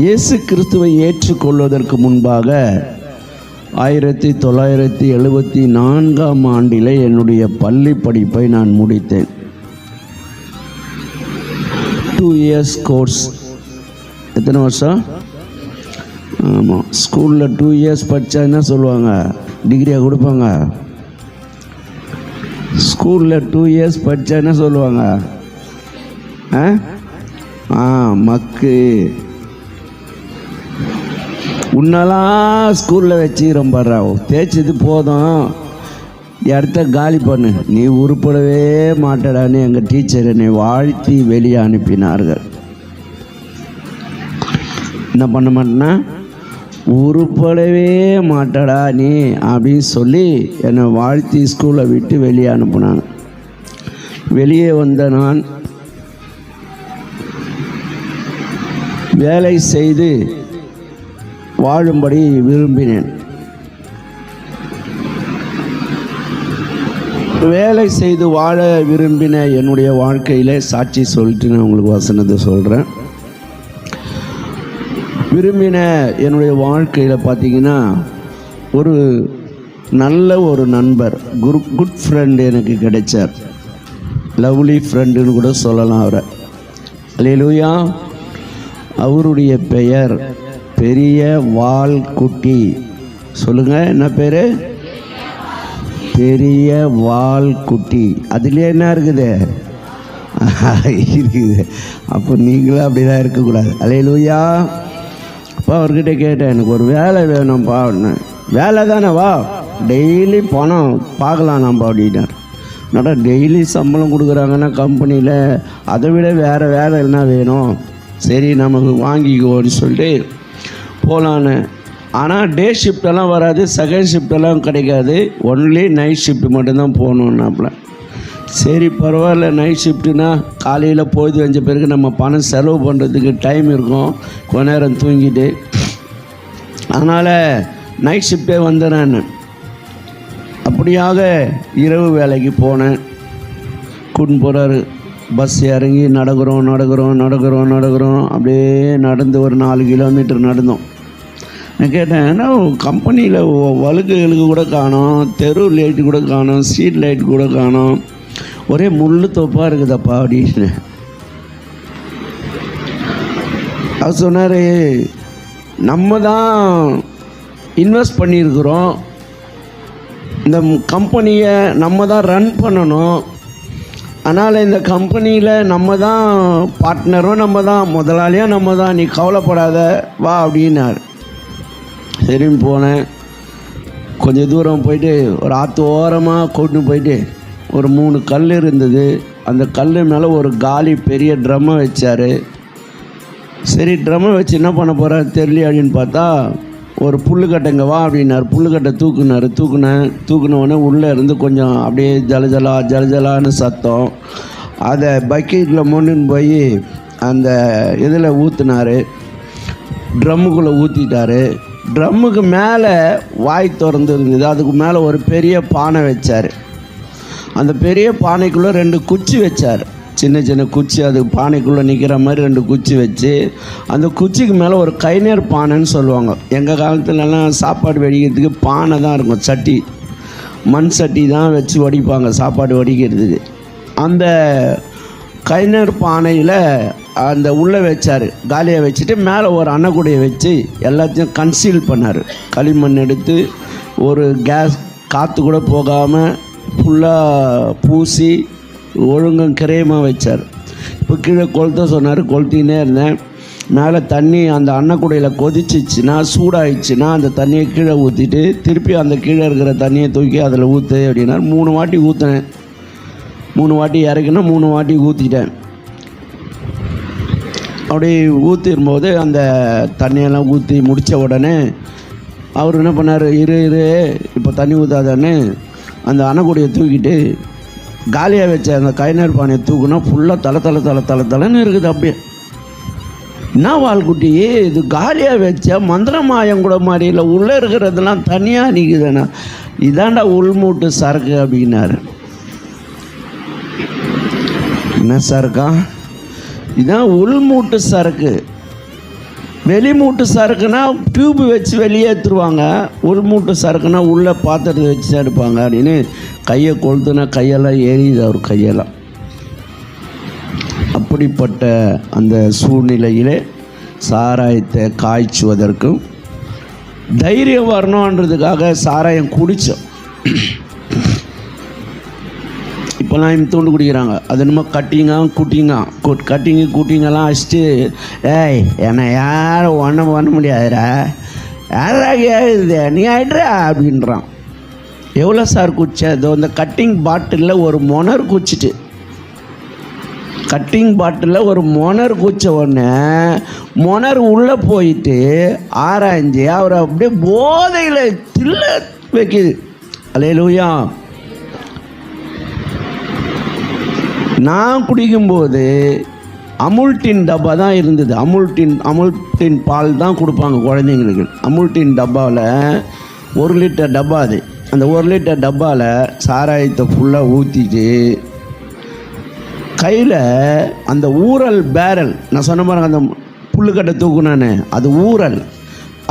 இயேசு கிறிஸ்துவை ஏற்றுக்கொள்வதற்கு முன்பாக 1974ஆம் ஆண்டில் என்னுடைய பள்ளி படிப்பை நான் முடித்தேன். 2 years கோர்ஸ். எத்தனை வருஷம்? ஆமாம், ஸ்கூலில் 2 years படித்தா என்ன சொல்லுவாங்க? டிகிரியாக கொடுப்பாங்க. ஸ்கூலில் 2 years படித்தா என்ன சொல்லுவாங்க? மக்கு உன்னெல்லாம் ஸ்கூலில் வச்சுக்கிறோம் பாடுறா, தேய்ச்சது போதும், இடத்த காலி பண்ணு, நீ உருப்படவே மாட்டடான்னு எங்கள் டீச்சர் என்னை வாழ்த்தி வெளியே அனுப்பினார்கள். என்ன பண்ண மாட்டேன்னா, உருப்படவே மாட்டடா நீ அப்படின்னு சொல்லி என்னை வாழ்த்தி ஸ்கூலை விட்டு வெளியே அனுப்புனாங்க. வெளியே வந்த நான் வேலை செய்து வாழும்படி விரும்பினேன். வேலை செய்து வாழ விரும்பின என்னுடைய வாழ்க்கையில் சாட்சி சொல்லிட்டு நான் உங்களுக்கு வசனத்தை சொல்கிறேன். விரும்பின என்னுடைய வாழ்க்கையில் பார்த்தீங்கன்னா, ஒரு நல்ல ஒரு நண்பர், குட் ஃப்ரெண்ட் எனக்கு கிடைச்சார். லவ்லி ஃப்ரெண்டுன்னு கூட சொல்லலாம் அவரை. அல்லேலூயா. அவருடைய பெயர் பெரிய வால்குட்டி. சொல்லுங்கள், என்ன பேர்? பெரிய வால்குட்டி. அதுலேயே என்ன இருக்குது? இருக்குது. அப்போ நீங்களும் அப்படி தான் இருக்கக்கூடாது. அல்லேலூயா. அப்போ அவர்கிட்ட கேட்டேன், எனக்கு ஒரு வேலை வேணும்ப்பா. வேலை தானே, வா, டெய்லி பணம் பார்க்கலாம் நம்ம அப்படின்னார். என்னடா டெய்லி சம்பளம் கொடுக்குறாங்கன்னா கம்பெனியில், அதை விட வேறு வேலை என்ன வேணும்? சரி நமக்கு வாங்கிக்குவோன்னு சொல்லிட்டு போகலான்னு. ஆனால் டே ஷிஃப்டெல்லாம் வராது, செகண்ட் ஷிஃப்டெல்லாம் கிடைக்காது, ஒன்லி நைட் ஷிஃப்ட் மட்டும்தான் போகணுன்னாப்புல. சரி பரவாயில்ல, நைட் ஷிஃப்ட்டுனா காலையில் பொழுது வந்த பிறகு நம்ம பணம் செலவு பண்ணுறதுக்கு டைம் இருக்கும், கொஞ்ச நேரம் தூங்கிட்டு. அதனால் நைட் ஷிஃப்டே வந்துடுறேன். அப்படியாக இரவு வேலைக்கு போனேன். கூட்டின்னு போகிறாரு. பஸ் இறங்கி நடக்கிறோம் அப்படியே நடந்து ஒரு 4 கிலோமீட்டர் நடந்தோம். நான் கேட்டேன், ஏன்னா கம்பெனியில் வழுக்குகளுக்கு கூட காணோம், தெரு லைட்டு கூட காணோம், ஸ்ட்ரீட் லைட் கூட காணோம், ஒரே முள்ளு தோப்பாக இருக்குதப்பா அப்படின்னு. அவர் சொன்னார், நம்ம தான் இன்வெஸ்ட் பண்ணியிருக்கிறோம், இந்த கம்பெனியை நம்ம தான் ரன் பண்ணணும், அதனால் இந்த கம்பெனியில் நம்ம தான் பார்ட்னரும், நம்ம தான் முதலாளியாக, நம்ம தான், நீ கவலைப்படாத வா அப்படின்னார். சரின்னு போனேன். கொஞ்சம் தூரம் போயிட்டு ஒரு ஆற்று ஓரமாக கூட்டின்னு போயிட்டு ஒரு 3 கல் இருந்தது. அந்த கல் மேலே ஒரு காலி பெரிய ட்ரம்மை வச்சார். சரி ட்ரம்மை வச்சு என்ன பண்ண போகிறார் தெரியல அப்படின்னு பார்த்தா, ஒரு புல்லுக்கட்டைங்க வா அப்படின்னார். புல்லுக்கட்டை தூக்குனவுடனே உள்ளே இருந்து கொஞ்சம் அப்படியே ஜலஜலான்னு சத்தம். அதை பக்கெட்டில் மொண்டுன்னு போய் அந்த இதில் ஊற்றினார், ட்ரம்முக்குள்ளே ஊற்றிட்டார். ட்ரம்முக்கு மேலே வாய் திறந்து இருந்தது, அதுக்கு மேலே ஒரு பெரிய பானை வச்சார். அந்த பெரிய பானைக்குள்ளே 2 குச்சி வச்சார், சின்ன குச்சி, அது பானைக்குள்ளே நிற்கிற மாதிரி 2 குச்சி வச்சு, அந்த குச்சிக்கு மேலே ஒரு கைநேர் பானைன்னு சொல்லுவாங்க. எங்கள் காலத்துலலாம் சாப்பாடு வடிக்கிறதுக்கு பானை தான் இருக்கும், சட்டி, மண் சட்டி தான் வச்சு வடிப்பாங்க சாப்பாடு வடிக்கிறதுக்கு. அந்த கைநேர் பானையில் அந்த உள்ளே வச்சார், காலியாக வச்சுட்டு மேலே ஒரு அன்னக்கூடையை வச்சு எல்லாத்தையும் கன்சீல் பண்ணார். களிமண் எடுத்து ஒரு கேஸ் காற்று கூட போகாமல் ஃபுல்லாக பூசி ஒழுங்கும் கிரயமாக வச்சார். இப்போ கீழே கொளுத்த சொன்னார், கொளுத்தினே இருந்தேன். மேலே தண்ணி அந்த அன்னக்கூடையில் கொதிச்சிச்சுன்னா, சூடாகிடுச்சுன்னா அந்த தண்ணியை கீழே ஊற்றிட்டு திருப்பி அந்த கீழே இருக்கிற தண்ணியை தூக்கி அதில் ஊற்று அப்படின்னார். 3 வாட்டி ஊற்றினேன். 3 வாட்டி இறக்கினா 3 வாட்டி ஊற்றிட்டேன். அப்படி ஊற்றிடும்போது அந்த தண்ணியெல்லாம் ஊற்றி முடித்த உடனே அவர் என்ன பண்ணார், இரு இப்போ தண்ணி ஊற்றாதான்னு அந்த அன்னக்கூடையை தூக்கிட்டு காலியாக வச்ச அந்த கைநேர் பானையை தூக்குனா ஃபுல்லாக தலைன்னு இருக்குது. அப்படியே என்ன வால்குட்டி, இது காலியாக வச்ச மந்திரமாயம் கூட மாதிரி இல்லை, உள்ளே இருக்கிறதெல்லாம் தனியாக நிற்குதுண்ணா, இதாண்டா உள்மூட்டு சரக்கு அப்படின்னாரு. என்ன சரக்கா? இதான் உள்மூட்டு சரக்கு. வெளி மூட்டு சரக்குனா டியூப் வச்சு வெளியேற்றுருவாங்க, உள் மூட்டு சரக்குனா உள்ளே பாத்திரத்தை வச்சு எடுப்பாங்க அப்படின்னு கையை கொளுத்துனா கையெல்லாம் எரியுது அவர் கையெல்லாம். அப்படிப்பட்ட அந்த சூழ்நிலையிலே சாராயத்தை காய்ச்சுவதற்கும் தைரியம் வரணுன்றதுக்காக சாராயம் குடித்தோம். இப்போலாம் இம்தோண்டு குடிக்கிறாங்க. அது என்னமோ கட்டிங்கு குட்டிங்கெல்லாம் வச்சுட்டு, ஏய் என்னை யாரும் ஒன்றும் பண்ண முடியாதுடா, யாரா கேட்குது நீ ஆயிடுறா அப்படின்றான். எவ்வளோ சார் குடிச்ச? அதோ இந்த கட்டிங் பாட்டிலில் ஒரு மொனர் குச்சிட்டு, கட்டிங் பாட்டிலில் ஒரு மொனர் குச்ச உடனே மொனர் உள்ளே போயிட்டு ஆராய்ஞ்சி அவரை அப்படியே போதையில் தில்ல வைக்கிது. அல்லேலூயா. நான் குடிக்கும்போது அமுல்டின் டப்பா தான் இருந்தது. அமுல்டின் பால் தான் கொடுப்பாங்க குழந்தைங்களுக்கு. அமுல்டின் டப்பாவில் 1 லிட்டர் டப்பா அது. அந்த 1 லிட்டர் டப்பாவில் சாராயத்தை ஃபுல்லாக ஊற்றிட்டு கையில் அந்த ஊரல் பேரல், நான் சொன்ன பாருங்க அந்த புல்லுக்கட்டை தூக்குனானே அது ஊரல்,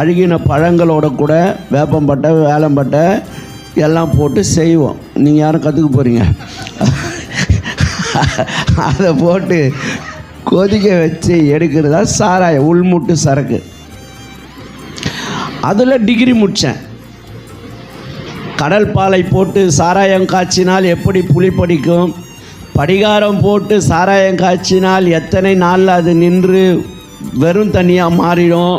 அழுகின பழங்களோட கூட வேப்பம்பட்டை வேலம்பட்டை எல்லாம் போட்டு செய்வோம். நீங்கள் யாரும் கற்றுக்க போகிறீங்க? அதை போட்டு கொதிக்க வச்சு எடுக்கிறதா சாராயம், உள்முட்டு சரக்கு. அதில் டிகிரி முடித்தேன். கடல் பாலை போட்டு சாராயம் காய்ச்சினால் எப்படி புளி படிக்கும், படிகாரம் போட்டு சாராயம் காய்ச்சினால் எத்தனை நாளில் அது நின்று வெறும் தண்ணியாக மாறிடும்,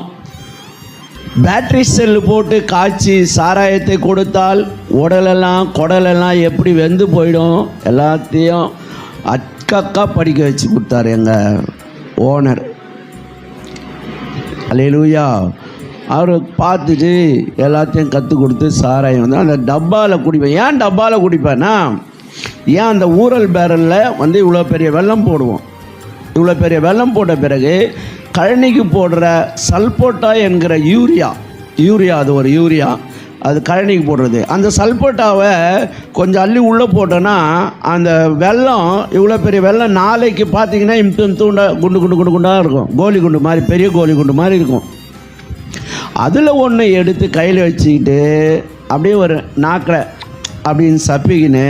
பேட்ரி செல்லு போட்டு காய்ச்சி சாராயத்தை கொடுத்தால் உடலெல்லாம் குடலெல்லாம் எப்படி வெந்து போயிடும், எல்லாத்தையும் அக்கா படிக்க வச்சு கொடுத்தாரு எங்கள் ஓனர். அல்லேலூயா. அவர் பார்த்துட்டு எல்லாத்தையும் கற்றுக் கொடுத்து சாராயம் வந்து அந்த டப்பாவில் குடிப்பேன். ஏன் டப்பாவில் குடிப்பேன்னா, ஏன் அந்த ஊரல் பேரலில் வந்து இவ்வளோ பெரிய வெல்லம் போடுவோம். இவ்வளோ பெரிய வெல்லம் போட்ட பிறகு கழனிக்கு போடுற சல்போட்டா என்கிற யூரியா அது ஒரு யூரியா, அது கழனிக்கு போடுறது. அந்த சல்போட்டாவை கொஞ்சம் அள்ளி உள்ளே போட்டோன்னா அந்த வெல்லம், இவ்வளோ பெரிய வெல்லம் நாளைக்கு பார்த்தீங்கன்னா தூண்டா குண்டாக இருக்கும், கோலி குண்டு மாதிரி, பெரிய கோலி குண்டு மாதிரி இருக்கும். அதில் ஒன்று எடுத்து கையில் வச்சுக்கிட்டு அப்படியே ஒரு நாக்கில் அப்படின்னு சப்பிக்கின்னு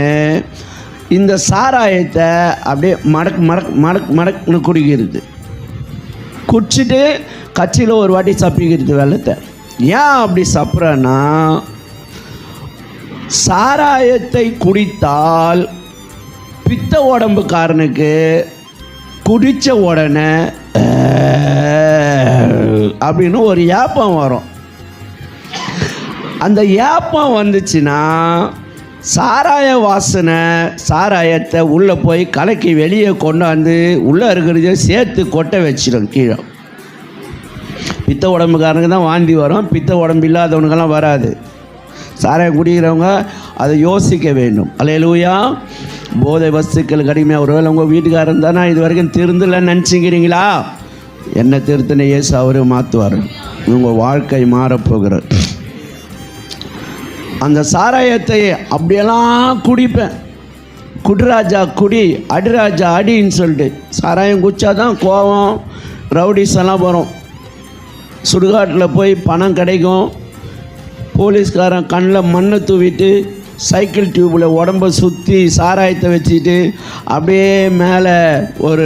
இந்த சாராயத்தை அப்படியே மடக்குன்னு குடிக்கிறது. குடிச்சிட்டு கட்சியில் ஒரு வாட்டி சப்பிக்கிறது வெள்ளத்தை. ஏன் அப்படி சப்புறன்னா, சாராயத்தை குடித்தால் பித்த உடம்புக்காரனுக்கு குடித்த உடனே அப்படின்னு ஒரு ஏப்பம் வரும். அந்த ஏப்பம் வந்துச்சுன்னா சாராய வாசனை சாராயத்தை உள்ளே போய் கலக்கி வெளியே கொண்டாந்து உள்ளே இருக்கிறத சேர்த்து கொட்டை வச்சிடும் கீழே. பித்த உடம்புக்காரனுக்கு தான் வாந்தி வரும், பித்த உடம்பு இல்லாதவனுக்கெல்லாம் வராது. சாராயம் குடிக்கிறவங்க அதை யோசிக்க வேண்டும். அல்லேலூயா. போதை வஸ்துக்கள் கடுமையாக ஒருவேளை உங்கள் வீட்டுக்காரன் தானே இது வரைக்கும் திருந்தலைன்னு நினச்சிக்கிறீங்களா? என்ன திருத்தின இயேசு அவரு மாற்றுவார். உங்கள் வாழ்க்கை மாறப்போகிறார். அந்த சாராயத்தை அப்படியெல்லாம் குடிப்பேன். குடிராஜா குடி, அடிராஜா அடின்னு சொல்லிட்டு சாராயம் குடித்தாதான் கோபம் ரவுடிஸ் எல்லாம் வரும். சுடுகாட்டில் போய் பணம் கிடைக்கும், போலீஸ்காரன் கண்ணில் மண்ணை தூவிட்டு சைக்கிள் டியூப்பில் உடம்பை சுற்றி சாராயத்தை வச்சுட்டு அப்படியே மேலே ஒரு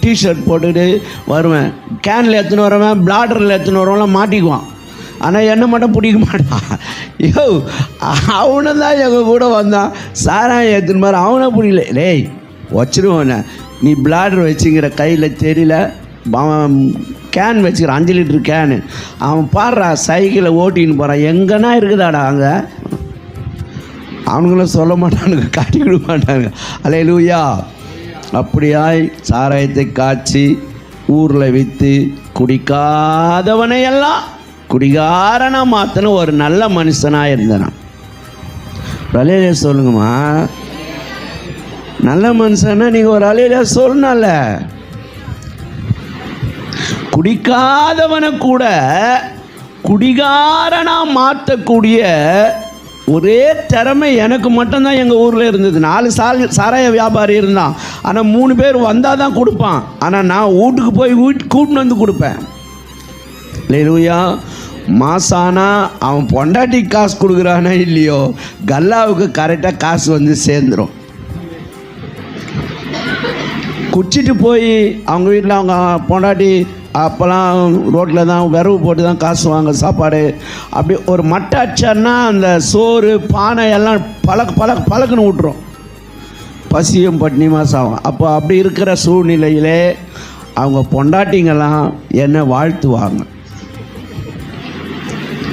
டிஷர்ட் போட்டுட்டு வருவேன். கேனில் எடுத்துன்னு வரவன் பிளாடரில் எடுத்துன்னு வரவெல்லாம் மாட்டிக்குவான். ஆனால் என்ன மட்டும் பிடிக்க மாட்டான். ஐயோ அவனை தான் எங்கள் கூட வந்தான், சாராயம் எடுத்துன்னு மாதிரி அவனை பிடிக்கல. டேய் வச்சிருவோண்ணே, நீ பிளாடர் வச்சுங்கிற கையில் தெரியல, அவன் கேன் வச்சுக்கிறான் 5 லிட்டர் கேனு, அவன் பாடுறா சைக்கிளை ஓட்டின்னு போகிறான், எங்கன்னா இருக்குதாடா அங்கே. அவனுங்களும் சொல்ல மாட்டானுங்க, காட்டிவிட மாட்டாங்க. அல்லேலூயா. அப்படியாய் சாராயத்தை காய்ச்சி ஊரில் விற்று குடிக்காதவனை எல்லாம் குடிகாரனாக மாற்றின ஒரு நல்ல மனுஷனாக இருந்தேன். அலையிலே சொல்லுங்கம்மா, நல்ல மனுஷன்னா நீங்கள் ஒரு அலையில சொல்லணும்ல. குடிக்காதவனை கூட குடிகாரனாக மாற்றக்கூடிய ஒரே திறமை எனக்கு மட்டும்தான் எங்கள் ஊரில் இருந்தது. 4 சாராய வியாபாரி இருந்தான், ஆனால் 3 பேர் வந்தால் தான் கொடுப்பான். ஆனால் நான் வீட்டுக்கு போய் கூட்டின்னு வந்து கொடுப்பேன். அல்லேலூயா. மாசானா அவன் பொண்டாட்டி காசு கொடுக்குறானோ இல்லையோ, கல்லாவுக்கு கரெக்டாக காசு வந்து சேர்ந்துடும். குச்சிட்டு போய் அவங்க வீட்டில் அவங்க பொண்டாட்டி அப்போல்லாம் ரோட்டில் தான் விரவு போட்டு தான் காசு வாங்க சாப்பாடு. அப்படி ஒரு மட்டை அடிச்சான்னா அந்த சோறு பானை எல்லாம் பழக்குன்னு விட்டுரும். பசியும் பட்னியுமா சாவும். அப்போ அப்படி இருக்கிற சூழ்நிலையிலே அவங்க பொண்டாட்டிங்கெல்லாம் என்னை வாழ்த்துவாங்க.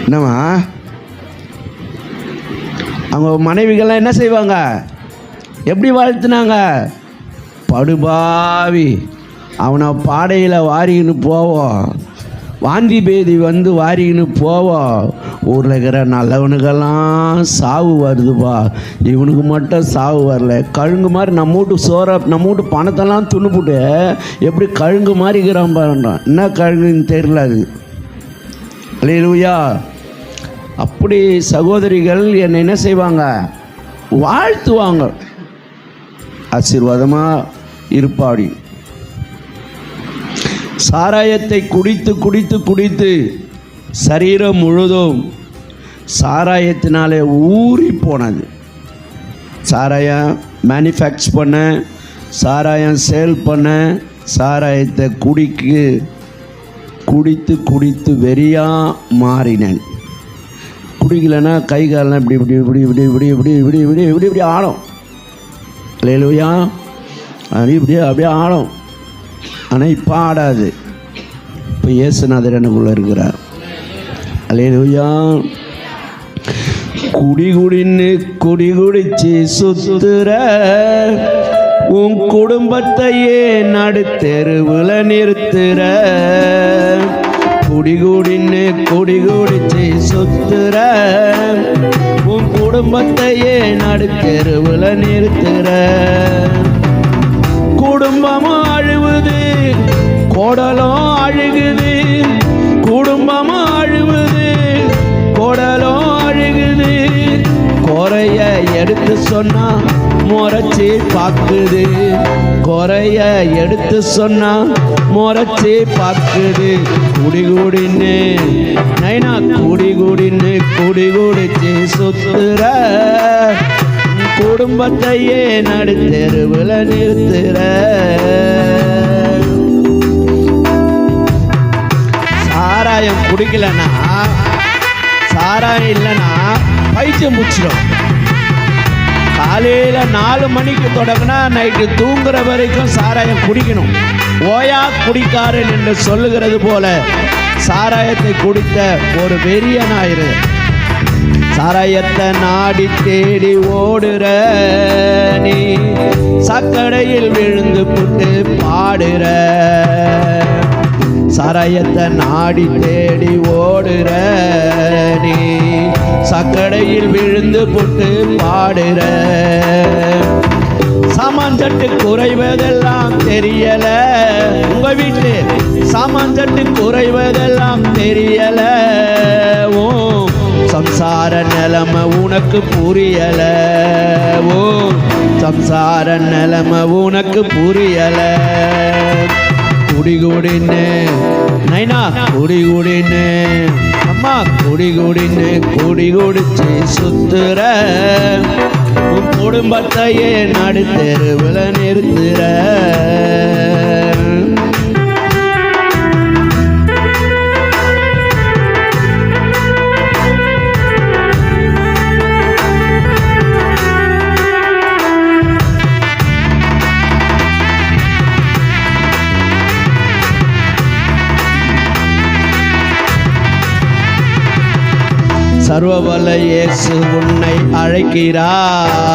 என்னம்மா அவங்க மனைவிகள்லாம் என்ன செய்வாங்க? எப்படி வாழ்த்துனாங்க? படுபாவி, அவனை பாடையில் வாரின்னு போவோம், வாந்தி பேதி வந்து வாரின்னு போவோம், ஊரில் இருக்கிற நல்லவனுக்கெல்லாம் சாவு வருதுப்பா, இவனுக்கு மட்டும் சாவு வரல. கழுங்கு மாதிரி நம்ம வீட்டு சோறை நம்ம வீட்டு பணத்தெல்லாம் துணுப்புட்டு எப்படி கழுங்கு மாதிரி இருக்கிறான் பாருன்றான். என்ன கழுங்குன்னு தெரியல அது. அல்லேலூயா. அப்படி சகோதரிகள் என்னை என்ன செய்வாங்க? வாழ்த்துவாங்க. ஆசீர்வாதமாக இருப்பாடி. சாராயத்தை குடித்து குடித்து குடித்து சரீரம் முழுதும் சாராயத்தினாலே ஊறி போனது. சாராயம் மேனுஃபேக்சர் பண்ண, சாராயம் சேல் பண்ண, சாராயத்தை குடித்து குடித்து வெறியாக மாறினேன். குடிக்கலைன்னா கை காலெலாம் இப்படி இப்படி இப்படி இப்படி இப்படி இப்படி இப்படி இப்படி இப்படி இப்படி ஆடும். அல்லேலூயா. அது இப்படியே அப்படியே ஆடும். ஆனால் இப்போ ஆடாது. இப்போ இயேசுநாதர் எனக்குள்ளே இருக்கிறார். அல்லேலூயா. குடின்னு குடிச்சு சுத்துற உன் குடும்பத்தையே நடுத்தெருவில் நிறுத்துற. குடின்னு குடிச்சு சுத்துற உன் குடும்பத்தையே நடுத்தெருவில் நிறுத்துற. குடும்பமும் அழுவுது, கோடலும் அழுகுது. குடும்பமும் அழுவுது, கோடலும் அழுகுது. குறைய எடுத்து சொன்னா முறைச்சி பார்க்குது. குறைய எடுத்து சொன்னா முறைச்சி பார்க்குது. குடின்னு நைனா குடின்னு குடிச்சு சுத்துற குடும்பத்தையே நடுத்தெருவில் நிறுத்துற. சாராயம் குடிக்கலன்னா, சாராயம் இல்லைன்னா பைத்தியம் முடிச்சிடும். காலையில் 4 மணிக்கு தொடங்கினா நைட்டு தூங்குற வரைக்கும் சாராயம் குடிக்கணும். ஓயா குடிக்காரன் என்று சொல்லுகிறது போல சாராயத்தை குடித்த ஒரு வெறியனாயிரு. சாராயத்தை நாடி தேடி ஓடுற நீ சாக்கடையில் விழுந்து புட்டு பாடுற. சாராயத்தை நாடி தேடி ஓடுற நீ சாக்கடையில் விழுந்து புட்டு பாடுற. சாமான்சட்டு குறைவதெல்லாம் தெரியல. உங்க வீட்டு சாமான்சட்டு குறைவதெல்லாம் தெரியல. ஓ சம்சார நிலைமை உனக்கு புரியல. ஓ சம்சார நிலைமை உனக்கு புரியல. குடின்னு நைனா குடின்னு அம்மா குடின்னு குடிச்சு சுத்துற உன் குடும்பத்தையே நடுத்தெருவில் நிறுத்துற. சர்வவல்ல இயேசு உன்னை அழைக்கிறார்.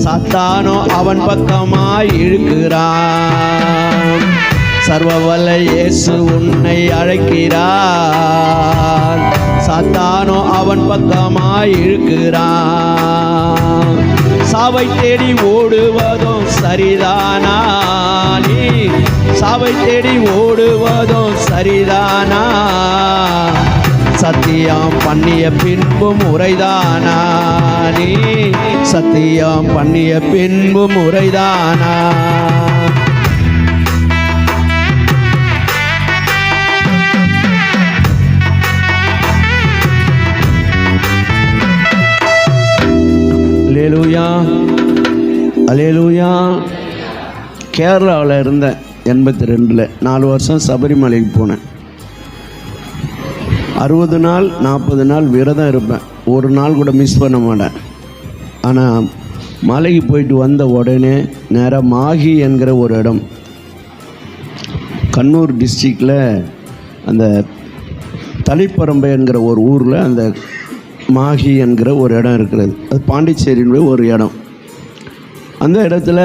சாத்தானோ அவன் பக்கமாய் இழுக்கிறான். சர்வவல்ல இயேசு உன்னை அழைக்கிறார். சாத்தானோ அவன் பக்கமாய் இழுக்கிறான். சாவை தேடி ஓடுவதும் சரிதானா? நீ சாவை தேடி ஓடுவதும் சரிதானா? சத்தியம் பண்ணிய பின்பும் முறைதானா? நீ சத்தியம் பண்ணிய பின்பும் முறைதானா? அல்லேலூயா. கேரளாவில் இருந்தேன் 82. 4 வருஷம் சபரிமலைக்கு போனேன். 60 நாள் 40 நாள் விரதம் இருப்பேன், ஒரு நாள் கூட மிஸ் பண்ண மாட்டேன். ஆனால் மலைக்கு போயிட்டு வந்த உடனே நேராக மாஹி என்கிற ஒரு இடம், கண்ணூர் டிஸ்ட்ரிக்டில் அந்த தளிப்பரம்பை என்கிற ஒரு ஊரில் அந்த மாஹி என்கிற ஒரு இடம் இருக்கிறது. அது பாண்டிச்சேரியினுடைய ஒரு இடம். அந்த இடத்துல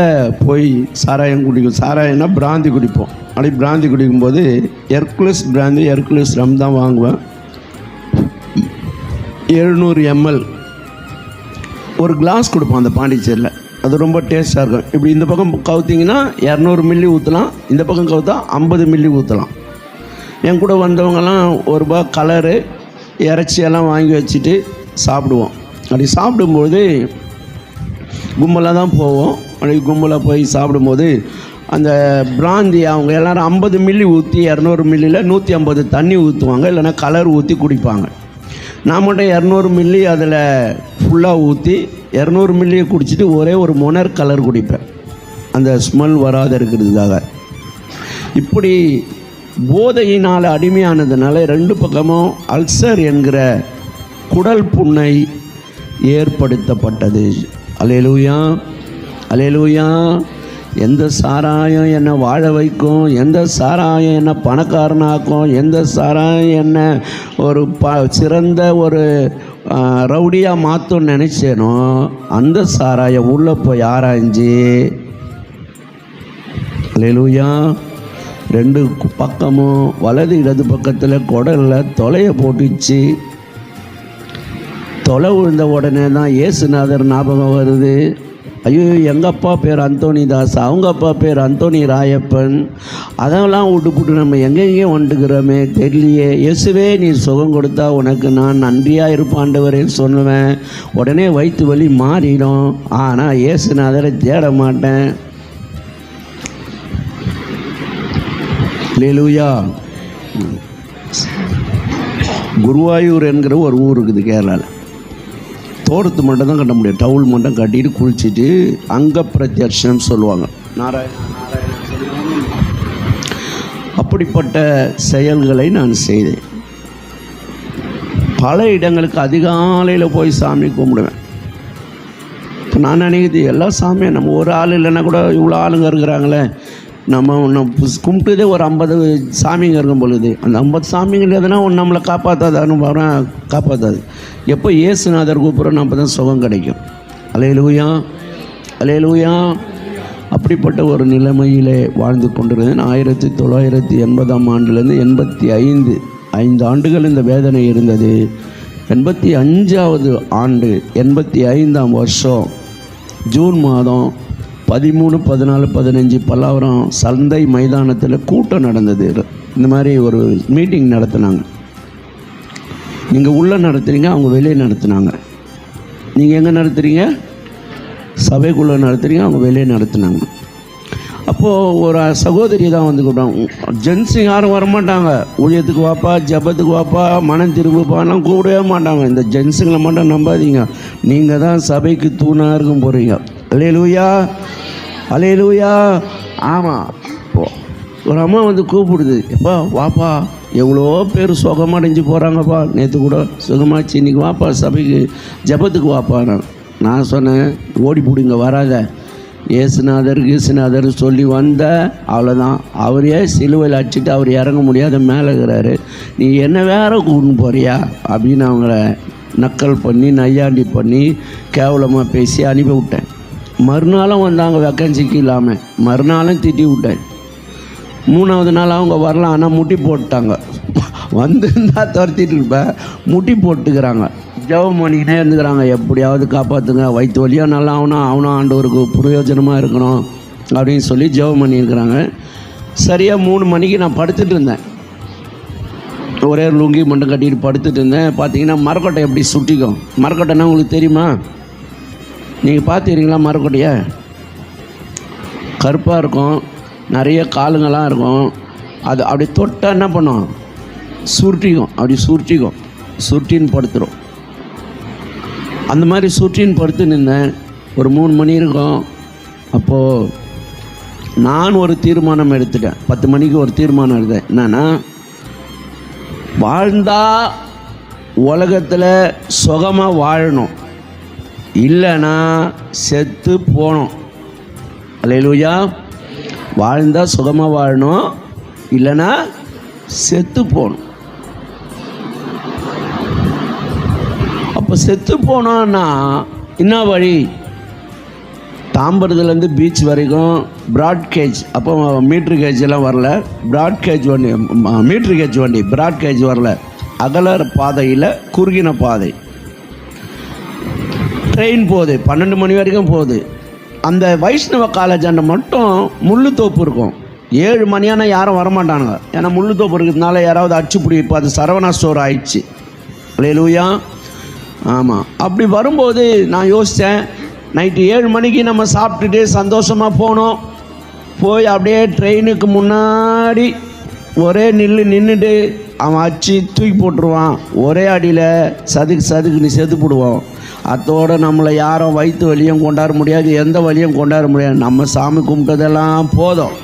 போய் சாராயம் குடிக்கும். சாராயம்னா பிராந்தி குடிப்போம். அப்படி பிராந்தி குடிக்கும்போது ஹெர்குலஸ் பிராந்தி, ஹெர்குலஸ் ரம் தான் வாங்குவேன். 700 ml ஒரு கிளாஸ் கொடுப்போம் அந்த பாண்டிச்சேரியில். அது ரொம்ப டேஸ்ட்டாக இருக்கும். இப்படி இந்த பக்கம் கவுத்திங்கன்னா 200 மில்லி ஊற்றலாம், இந்த பக்கம் கவுத்தா 50 மில்லி ஊற்றலாம். என் கூட வந்தவங்கெல்லாம் ₹1 கலரு இறைச்சியெல்லாம் வாங்கி வச்சுட்டு சாப்பிடுவோம். அப்படி சாப்பிடும்போது கும்பலாக தான் போவோம். அப்படி கும்பலாக போய் சாப்பிடும்போது அந்த பிராந்தி அவங்க எல்லோரும் 50 மில்லி ஊற்றி 200 மில்லியில் 150 தண்ணி ஊற்றுவாங்க, இல்லைன்னா கலர் ஊற்றி குடிப்பாங்க. நான் மட்டும் 200 மில்லி அதில் ஃபுல்லாக ஊற்றி 200 மில்லியை குடிச்சிட்டு ஒரே ஒரு மொனர் கலர் குடிப்பேன், அந்த ஸ்மெல் வராத இருக்கிறதுக்காக. இப்படி போதையினால் அடிமையானதுனால 2 பக்கமும் அல்சர் என்கிற குடல் புண்ணை ஏற்படுத்தப்பட்டது. அல்லேலூயா, அல்லேலூயா. எந்த சாராயம் என்னை வாழ வைக்கும், எந்த சாராயம் என்னை பணக்காரனாக்கும், எந்த சாராயம் என்னை ஒரு சிறந்த ஒரு ரவுடியாக மாற்றும்னு நினச்சேனோ அந்த சாராயம் உள்ளே போய் ஆராய்ஞ்சி, அல்லேலூயா, 2 பக்கமும் வலது இடது பக்கத்தில் குடலில் தொலையை போட்டுச்சு. தொலை விழுந்த உடனே தான் இயேசுநாதர் ஞாபகம் வருது. ஐயோ, எங்கள் அப்பா பேர் அந்தோணி தாஸ், அவங்க அப்பா பேர் அந்தோணி ராயப்பன், அதெல்லாம் விட்டுப்புட்டு நம்ம எங்கெங்கேயும் வந்துக்கிறோமே தெரியலையே. இயேசுவே நீ சுகம் கொடுத்தா உனக்கு நான் நன்றியாக இருப்பாண்டவரேன்னு சொல்லுவேன். உடனே வயிற்று வலி மாறிடும். ஆனால் இயேசுநாதரை தேட மாட்டேன். அல்லேலூயா. குருவாயூர் என்கிற ஒரு ஊர் இருக்குது கேரளாவில். தோட்டத்து மட்டும் தான் கட்ட முடியும், டவுல் மட்டும் கட்டிட்டு குளிச்சுட்டு அங்க பிரத்யட்சம் சொல்லுவாங்க, அப்படிப்பட்ட செயல்களை நான் செய்தேன். பல இடங்களுக்கு அதிகாலையில் போய் சாமி கும்பிடுவேன். இப்போ நான் நினைக்கிறது எல்லா சாமியும் நம்ம ஒரு ஆள் இல்லைன்னா கூட இவ்வளோ ஆளுங்க இருக்கிறாங்களே, நம்ம கும்பிட்டதே ஒரு 50 சாமிங்க இருக்கும் பொழுது அந்த 50 சாமிங்கள் எதுனா ஒன்று நம்மளை காப்பாற்றாதான்னு காப்பாற்றாது. எப்போ இயேசுநாதர் கூப்பிட்றோம் அப்போ தான் சுகம் கிடைக்கும். அல்லேலூயா, அல்லேலூயா. அப்படிப்பட்ட ஒரு நிலைமையிலே வாழ்ந்து கொண்டிருந்தேன். 1980ஆம் ஆண்டுலேருந்து 85 ஆண்டுகள் இந்த வேதனை இருந்தது. 85வது ஆண்டு 85ஆம் வருஷம் ஜூன் மாதம் 13, 14, 15 பல்லாவரம் சந்தை மைதானத்தில் கூட்டம் நடந்தது. இந்த மாதிரி ஒரு மீட்டிங் நடத்தினாங்க. நீங்கள் உள்ளே நடத்துகிறீங்க, அவங்க வெளியே நடத்துனாங்க. நீங்கள் எங்கே நடத்துகிறீங்க? சபைக்குள்ளே நடத்துகிறீங்க, அவங்க வெளியே நடத்துனாங்க. அப்போது ஒரு சகோதரி தான் வந்து கூப்பிட்டாங்க. ஜென்ஸு யாரும் வரமாட்டாங்க. ஊழியத்துக்கு வாப்பா, ஜபத்துக்கு வாப்பா, மனம் திரும்புப்பாலாம் கூப்பிடவே மாட்டாங்க. இந்த ஜென்ஸுங்களை மட்டும் நம்பாதீங்க, நீங்கள் தான் சபைக்கு தூணாக இருக்கும் போகிறீங்க. அல்லேலூயா, அல்லேலூயா. ஆமாம். ஒரு அம்மா வந்து கூப்பிடுது, எப்பா வாப்பா, எவ்வளோ பேர் சுகமடைஞ்சு போகிறாங்கப்பா, நேற்று கூட சுகமாச்சு, இன்றைக்கி வாப்பா சபைக்கு ஜபத்துக்கு வாப்பா. நான் சொன்னேன், ஓடி பிடிங்க வராத, இயேசுநாதர் சொல்லி வந்த அவ்வளோதான். அவரே சிலுவையில் அடிச்சுட்டு அவர் இறங்க முடியாத மேலே இருக்கிறாரு, நீ என்ன வேற கூட்டின்னு போறியா அப்படின்னு அவங்கள நக்கல் பண்ணி நையாண்டி பண்ணி கேவலமாக பேசி அனுப்பி விட்டேன். மறுநாளும் வந்தாங்க வேக்கன்சிக்கு இல்லாமல், மறுநாளும் திட்டி விட்டேன். 3வது நாள் அவங்க வரலாம், ஆனால் முட்டி போட்டாங்க. வந்துருந்தா துரத்திட்டு இருப்பேன், முட்டி போட்டுக்கிறாங்க. ஜெபம் பண்ணிக்கிட்டே இருந்துக்கிறாங்க, எப்படியாவது காப்பாற்றுங்க, வயிற்று வழியாக நல்லா அவனும் ஆண்டவருக்கு பிரயோஜனமாக இருக்கணும் அப்படின்னு சொல்லி ஜெபம் பண்ணியிருக்கிறாங்க. சரியாக 3 மணிக்கு நான் படுத்துட்டு இருந்தேன். ஒரே லுங்கி மட்டும் கட்டிட்டு படுத்துட்டு இருந்தேன். பார்த்தீங்கன்னா மரக்கொட்டை எப்படி சுட்டிக்கும். மரக்கொட்டைன்னா உங்களுக்கு தெரியுமா? நீங்கள் பார்த்துக்கிறீங்களா? மரக்கொட்டையை கருப்பாக இருக்கும், நிறைய காலுங்கள்லாம் இருக்கும். அது அப்படி தொட்டால் என்ன பண்ணும்? சுருட்டிக்கும். அப்படி சுருட்டின்னு படுத்துடும். அந்த மாதிரி சுருட்டின்னு படுத்து நின்றேன். ஒரு 3 மணி இருக்கும். அப்போது நான் ஒரு தீர்மானம் எடுத்துட்டேன். 10 மணிக்கு ஒரு தீர்மானம் எடுத்தேன். என்னன்னா, வாழ்ந்தா உலகத்தில் சுகமாக வாழணும், இல்லைன்னா செத்து போகணும். அல்லேலூயா. வாழ்ந்தா சுகமாக வாழணும், இல்லைன்னா செத்து போகணும். அப்போ செத்து போனோன்னா என்ன வழி? தாம்பரத்துலேருந்து பீச் வரைக்கும் ப்ராட்கேஜ், அப்போ மீட்ரு கேஜ் எல்லாம் வரல, ப்ராட்கேஜ் வண்டி, மீட்ரு கேஜ் வண்டி, ப்ராட்கேஜ் வரல, அகல பாதையில் குறுகின பாதை, ட்ரெயின் போகுது, 12 மணி வரைக்கும் போகுது. அந்த வைஷ்ணவ காலேஜாண்ட மட்டும் முள்ளுத்தோப்பு இருக்கும். 7 மணியான யாரும் வரமாட்டானுங்க, ஏன்னா முள்ளுத்தோப்பு இருக்கிறதுனால யாராவது அடிச்சு பிடி. இப்போ அது சரவணா ஸ்டோர் ஆயிடுச்சு. அல்லேலூயா. ஆமாம். அப்படி வரும்போது நான் யோசித்தேன், நைட்டு 7 மணிக்கு நம்ம சாப்பிட்டுட்டு சந்தோஷமாக போனோம். போய் அப்படியே ட்ரெயினுக்கு முன்னாடி ஒரே நின்றுட்டு அவன் அடிச்சு தூக்கி போட்டுருவான். ஒரே அடியில் சதுக்கு நீ செத்து போடுவோம். அதோடு நம்மளை யாரும் வயிற்று வலியும் கொண்டாட முடியாது, எந்த வலியும் கொண்டாட முடியாது. நம்ம சாமி கும்பிட்டதெல்லாம் போதும்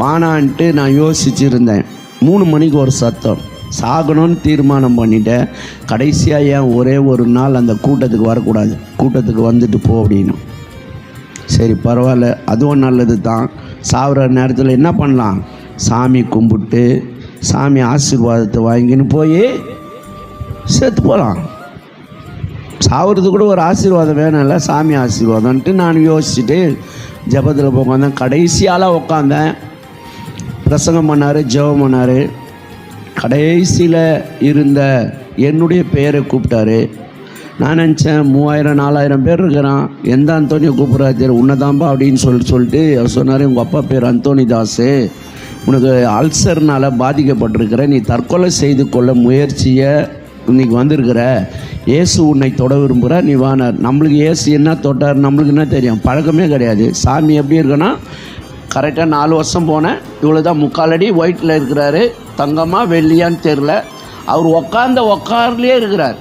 வானான்ட்டு நான் யோசிச்சுருந்தேன். 3 மணிக்கு ஒரு சத்தம். சாகணும்னு தீர்மானம் பண்ணிட்டேன். கடைசியாக ஏன் ஒரே ஒரு நாள் அந்த கூட்டத்துக்கு வரக்கூடாது, கூட்டத்துக்கு வந்துட்டு போ அப்படின்னு. சரி பரவாயில்ல, அதுவும் நல்லது தான். சாகிற நேரத்தில் என்ன பண்ணலாம், சாமி கும்பிட்டு சாமி ஆசீர்வாதத்தை வாங்கின்னு போய் செத்து போகலாம். சாகிறதுக்கு கூட ஒரு ஆசீர்வாதம் வேணும்ல, சாமி ஆசீர்வாதம்ன்ட்டு நான் யோசிச்சுட்டு ஜபத்தில் போய் உட்காந்தேன். கடைசியால் உட்காந்தேன். பிரசங்கம் பண்ணார், ஜெபம் பண்ணார். கடைசியில் இருந்த என்னுடைய பெயரை கூப்பிட்டாரு. நான் நினச்சேன் 3000-4000 பேர் இருக்கிறான், எந்த அந்தோனியை கூப்பிட்றாரு, உன்னதாம்பா அப்படின்னு சொல்லிட்டு அவர் சொன்னார், உங்கள் அப்பா பேர் அந்தோனி தாஸு, உனக்கு அல்சர்னால் பாதிக்கப்பட்டிருக்கிற, நீ தற்கொலை செய்து கொள்ள முயற்சியை இன்றைக்கி வந்திருக்கிற, இயேசு உன்னை தொட விரும்புகிற, நீ வானார். நம்மளுக்கு இயேசு என்ன தொட்டார் நம்மளுக்கு என்ன தெரியும், பழக்கமே கிடையாது. சாமி எப்படி இருக்குன்னா, கரெக்டாக 4 வருஷம் போனேன், இவ்வளோ தான், 3/4 அடி ஒயிட்டில் இருக்கிறாரு, தங்கமாக வெள்ளியான்னு தெரில. அவர் உக்கார்லேயே இருக்கிறார்.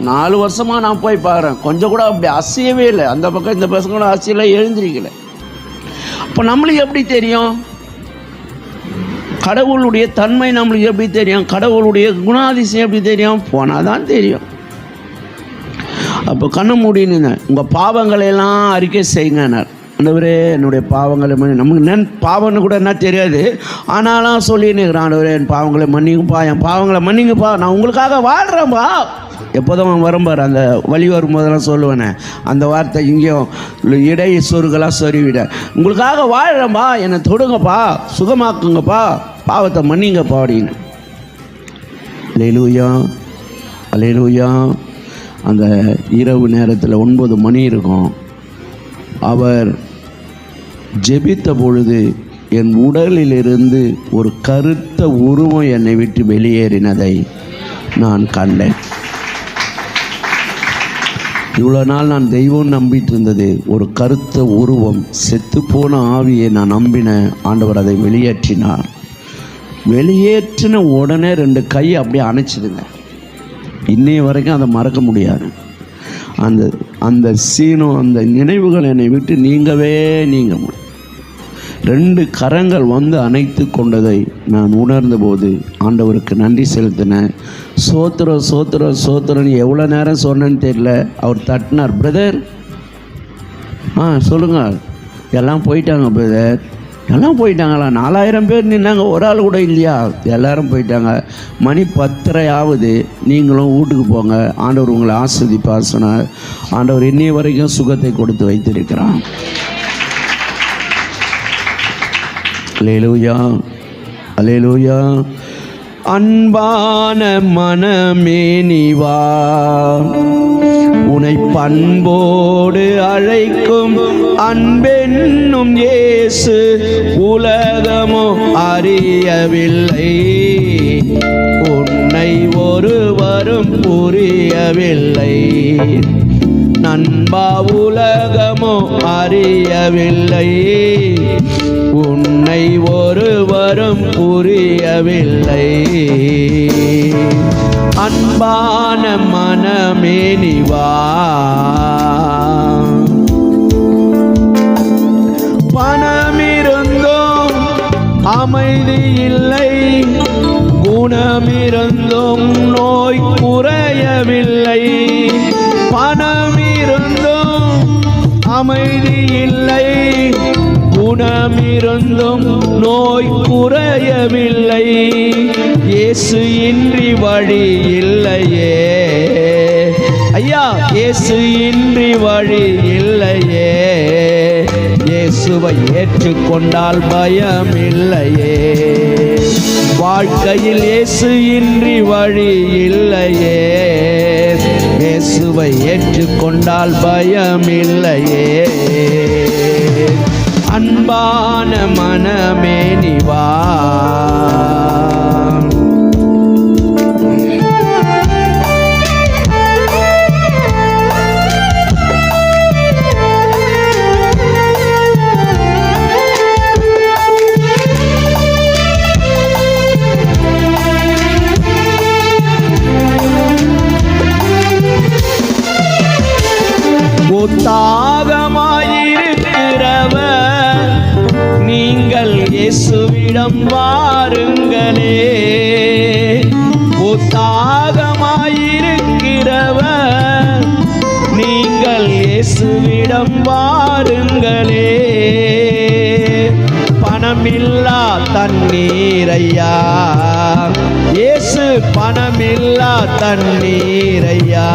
4 வருஷமாக நான் போய் பார்க்குறேன், கொஞ்சம் கூட அப்படி அசையவே இல்லை. அந்த பக்கம் இந்த பசங்க கூட அசையல, எழுந்திரிக்கலை. அப்போ நம்மளுக்கு எப்படி தெரியும் கடவுளுடைய தன்மை, நம்மளுக்கு எப்படி தெரியும் கடவுளுடைய குணாதிசயம் எப்படி தெரியும், போனால் தான் தெரியும். அப்போ கண்ணு மூடின்னு, உங்கள் பாவங்களையெல்லாம் அறிக்கை செய்யுங்கன்னார். ஆண்டவரே என்னுடைய பாவங்களை நமக்கு பாவம்னு கூட என்ன தெரியாது, ஆனாலும் சொல்லின்னுக்கிறேன், ஆண்டவரே என் பாவங்களை மன்னிங்கப்பா, என் பாவங்களை மன்னிங்கப்பா, நான் உங்களுக்காக வாழ்கிறேன்ப்பா. எப்போதும் வரும்பார், அந்த வழி வரும்போதெல்லாம் சொல்லுவேனே அந்த வார்த்தை, இங்கேயும் இடை சொருகெல்லாம் சொருவிட, உங்களுக்காக வாழ்கிறேன்ப்பா, என்னை தொடுங்கப்பா, சுகமாக்குங்கப்பா, பாவத்தை மன்னிங்கப்பா அப்படின்னு. அல்லேலூயா, அல்லேலூயா. அந்த இரவு நேரத்தில் 9 மணி இருக்கும். அவர் ஜெபித்த பொழுது என் உடலிலிருந்து ஒரு கருத்த உருவம் என்னை விட்டு வெளியேறினதை நான் கண்டேன். இவ்வளோ நாள் நான் தெய்வம் நம்பிட்டு இருந்தது, ஒரு கருத்த உருவம், செத்துப்போன ஆவியை நான் நம்பினேன். ஆண்டவர் அதை வெளியேற்றினார். வெளியேற்றின உடனே 2 கை அப்படியே அணைச்சிடுங்க. இன்னைய வரைக்கும் அதை மறக்க முடியாது. அந்த சீனும் அந்த நினைவுகள் என்னை விட்டு நீங்கவே நீங்க முடியும். 2 கரங்கள் வந்து அணைத்து கொண்டதை நான் உணர்ந்தபோது ஆண்டவருக்கு நன்றி செலுத்தினேன். சோத்திரம் சோத்திரம் சோத்திரன்னு எவ்வளோ நேரம் சொன்னேன்னு தெரியல. அவர் தட்டினார், பிரதர் சொல்லுங்கள், எல்லாம் போயிட்டாங்க பிரதர். எல்லாம் போயிட்டாங்களா? 4000 பேர் நின்னாங்க, ஒரு ஆள் கூட இல்லையா? எல்லாரும் போயிட்டாங்க. மணி 10:30 ஆகுது, நீங்களும் வீட்டுக்கு போங்க, ஆண்டவர் உங்களை ஆஸ்வதிப்பார் சொன்னார். ஆண்டவர் இன்னைய வரைக்கும் சுகத்தை கொடுத்து வைத்திருக்கிறான். அல்லேலூயா, அல்லேலூயா. அன்பான மனமே நீ வா, உன்னை பண்போடு அழைக்கும் அன்பென்னும் இயேசு உலகமோ அறியவில்லை, உன்னை ஒருவரும் புரியவில்லை. நண்பா உலகமோ அறியவில்லை, உன்னை ஒருவரும் புரியவில்லை. அன்பான மனமே நீ வா, அமைதி இல்லை, குணமிருந்தும் நோய் குறையவில்லை. பணமிருந்தும் அமைதி இல்லை, குணமிருந்தும் நோய் குறையவில்லை. இயேசு இன்றி வழி இல்லையே ஐயா, இயேசு இன்றி வழி இல்லையே. இயேசுவை ஏற்றுக்கொண்டால் பயம் இல்லையே. வாழ்க்கையில் இயேசு இன்றி வழி இல்லையே. இயேசுவை ஏற்றுக்கொண்டால் பயம் இல்லையே. அன்பான மனமே நீ வா, தாகமாயிருக்கிறவர் நீங்கள் இயேசுவிடம் வாருங்களே. தாகமாயிருக்கிறவர் நீங்கள் இயேசுவிடம் வாருங்களே. பணமில்லா தண்ணீரையா இயேசு, பணமில்லா தண்ணீரையா.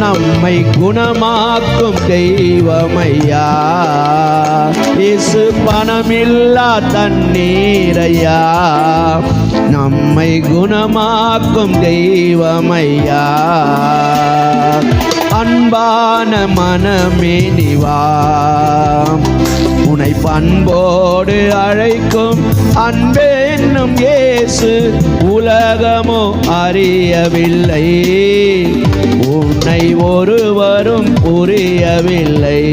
நம்மை குணமாக்கும் தெய்வமையா இயேசு. பணமில்லா தண்ணீரையா, நம்மை குணமாக்கும் தெய்வமையா. அன்பான மனமே நீ வா, உன்னை பண்போடு அழைக்கும் அன்பே என்னும் இயேசு. உலகமோ அறியவில்லை, உன்னை ஒருவரும் புரியவில்லை.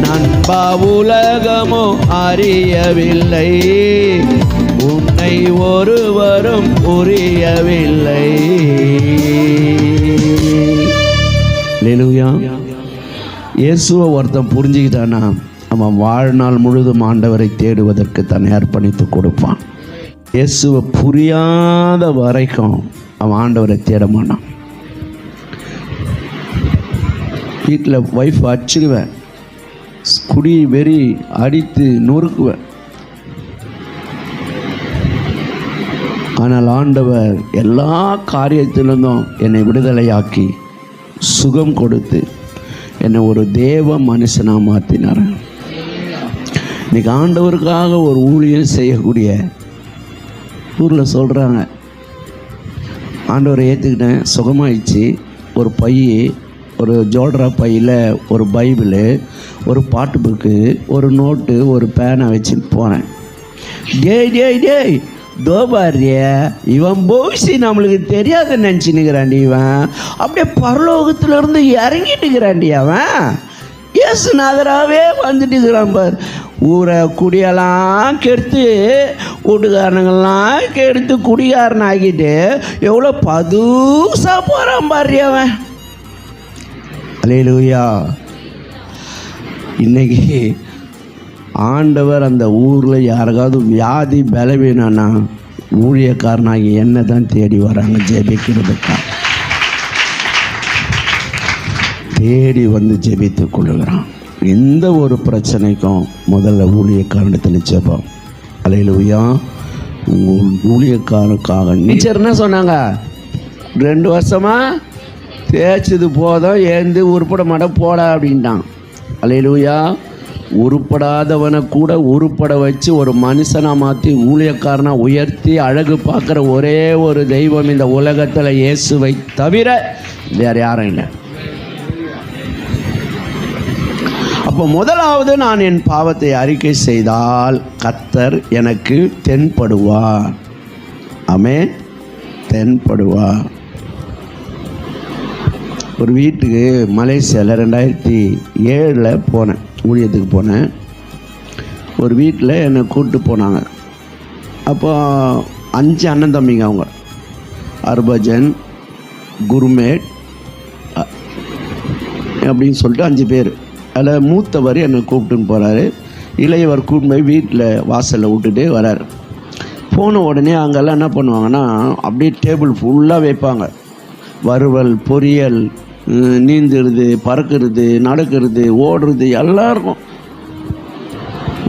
நண்பா உலகமோ அறியவில்லை, உன்னை ஒருவரும் புரியவில்லை. அல்லேலூயா. இயேசுவை ஒருத்தன் புரிஞ்சுக்கிட்டானா அவன் வாழ்நாள் முழுதும் ஆண்டவரை தேடுவதற்கு தன்னை அர்ப்பணித்து கொடுப்பான். இயேசுவை புரியாத வரைக்கும் அவன் ஆண்டவரை தேட மாட்டான். வீட்டில் ஒய்ஃப் அடிச்சிடுவேன், குடி வெறி அடித்து நொறுக்குவேன். ஆனால் ஆண்டவர் எல்லா காரியத்திலிருந்தும் என்னை விடுதலையாக்கி சுகம் கொடுத்து என்னை ஒரு தேவ மனுஷனாக மாற்றினார். இன்றைக்கி ஆண்டவருக்காக ஒரு ஊழியம் செய்யக்கூடிய ஊரில் சொல்கிறாங்க, ஆண்டவரை ஏற்றுக்கிட்டேன், சுகமாயிடுச்சு. ஒரு ஒரு ஜோல்ரா பையில் ஒரு பைபிளு, ஒரு பாட்டு புக்கு, ஒரு நோட்டு, ஒரு பேனை வச்சுட்டு போனேன். டேய் தோபாரிய இவன் போசி நம்மளுக்கு தெரியாத நினச்சின்னுக்கிறாண்டி. இவன் அப்படியே பரலோகத்திலிருந்து இறங்கிட்டுக்கிறாண்டி. அவன் இயேசுநாதராகவே வந்துட்டுக்கிறான் பார். ஊரை குடியெல்லாம் கெடுத்து, வீட்டுக்காரனுங்கெல்லாம் கெடுத்து குடிகாரன் ஆக்கிட்டு எவ்வளோ பதுசாக போகிறான் பாரு அவன். அல்லேலூயா. இன்னைக்கு ஆண்டவர் அந்த ஊரில் யாருக்காவது வியாதி பலவீனம்னா ஊழியக்காரனாகி என்ன தான் தேடி வராங்க ஜெபிக்கிறதுக்கா. தேடி வந்து ஜெபித்து கொள்ளுகிறான். எந்த ஒரு பிரச்சனைக்கும் முதல்ல ஊழியக்காரனத்தில் ஜெபம். அல்லேலூயா. ஊழியக்காரனுக்காக டீச்சர் என்ன சொன்னாங்க, 2 வருஷமாக தேய்ச்சது போதும், எழுந்து உருப்பட மாட்டேன் போட அப்படின்ட்டான். அல்லேலூயா. உருப்படாதவனை கூட உருப்பட வச்சு ஒரு மனுஷனாக மாற்றி ஊழியக்காரனாக உயர்த்தி அழகு பார்க்குற ஒரே ஒரு தெய்வம் இந்த உலகத்தில் இயேசுவை தவிர வேறு யாரும் இல்லை. அப்போ முதலாவது நான் என் பாவத்தை அறிக்கை செய்தால் கர்த்தர் எனக்கு தென்படுவார். ஆமென். தென்படுவார். ஒரு வீட்டுக்கு மலேசியாவில் 2007 போனேன், ஊழியத்துக்கு போனேன். ஒரு வீட்டில் என்னை கூப்பிட்டு போனாங்க. அப்போ 5 அண்ணன் தம்பிங்க. அவங்க ஹர்பஜன், குருமேட் அப்படின்னு சொல்லிட்டு 5 பேர். அதில் மூத்தவர் என்னை கூப்பிட்டுன்னு போகிறாரு. இளையவர் கூட்டு போய் வீட்டில் வாசலில் விட்டுட்டு வரார். போன உடனே அங்கெல்லாம் என்ன பண்ணுவாங்கன்னா அப்படியே டேபிள் ஃபுல்லாக வைப்பாங்க. வறுவல், பொரியல், நீந்துறது, பறக்கிறது, நடக்கிறது, ஓடுறது எல்லாம் இருக்கும்.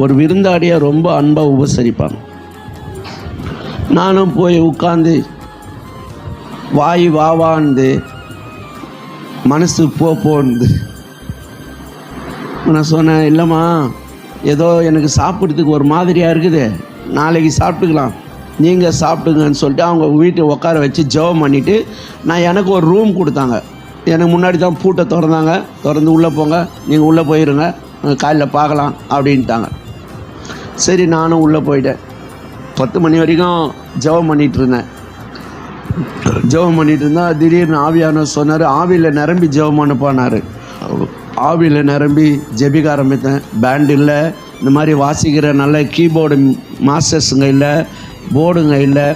ஒரு விருந்தாடியாக ரொம்ப அன்பாக உபசரிப்பாங்க. நானும் போய் உட்காந்து வாய் வாவான்னு மனசு போன்னு நான் சொன்னேன், இல்லைம்மா ஏதோ எனக்கு சாப்பிட்றதுக்கு ஒரு மாதிரியாக இருக்குது, நாளைக்கு சாப்பிட்டுக்கலாம், நீங்கள் சாப்பிட்டுங்கன்னு சொல்லிட்டு அவங்க வீட்டை உட்கார வச்சு ஜெபம் பண்ணிவிட்டு நான் எனக்கு ஒரு ரூம் கொடுத்தாங்க. எனக்கு முன்னாடி தான் பூட்டை திறந்து உள்ளே போங்க, நீங்கள் உள்ளே போயிருங்க, காலையில் பார்க்கலாம் அப்படின்ட்டாங்க. சரி, நானும் உள்ளே போயிட்டேன். 10 மணி வரைக்கும் ஜெபம் பண்ணிகிட்டு இருந்தேன். ஜெபம் பண்ணிகிட்டு இருந்தால் திடீர்னு ஆவியானவர் சொன்னார், ஆவியில் நிரம்பி ஜெபம் அனுப்பானார். ஆவியில் நிரம்பி ஜெபிக்க ஆரம்பித்தேன். பேண்ட் இல்லை, இந்த மாதிரி வாசிக்கிற நல்ல கீபோர்டு மாஸ்டர்ஸுங்க இல்லை, போர்டுங்க இல்லை.